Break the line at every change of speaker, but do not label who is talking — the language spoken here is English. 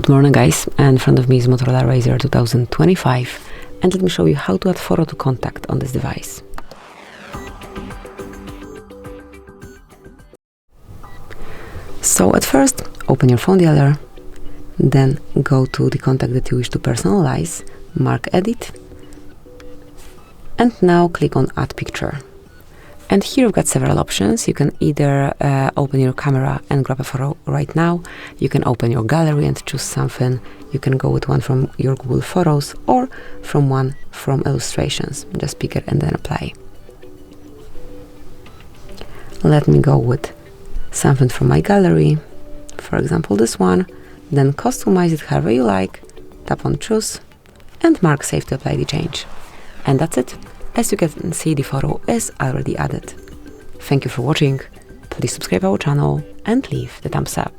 Good morning guys, and in front of me is Motorola RAZR 2025, and let me show you how to add photo to contact on this device. So at first, open your phone dialer, then go to the contact that you wish to personalize, mark edit, and now click on add picture. And here you've got several options. You can either open your camera and grab a photo right now. You can open your gallery and choose something. You can go with one from your Google Photos or from one from illustrations. Just pick it and then apply. Let me go with something from my gallery. For example, this one. Then customize it however you like. Tap on choose and mark save to apply the change. And that's it. As you can see, the photo is already added. Thank you for watching. Please subscribe our channel and leave the thumbs up.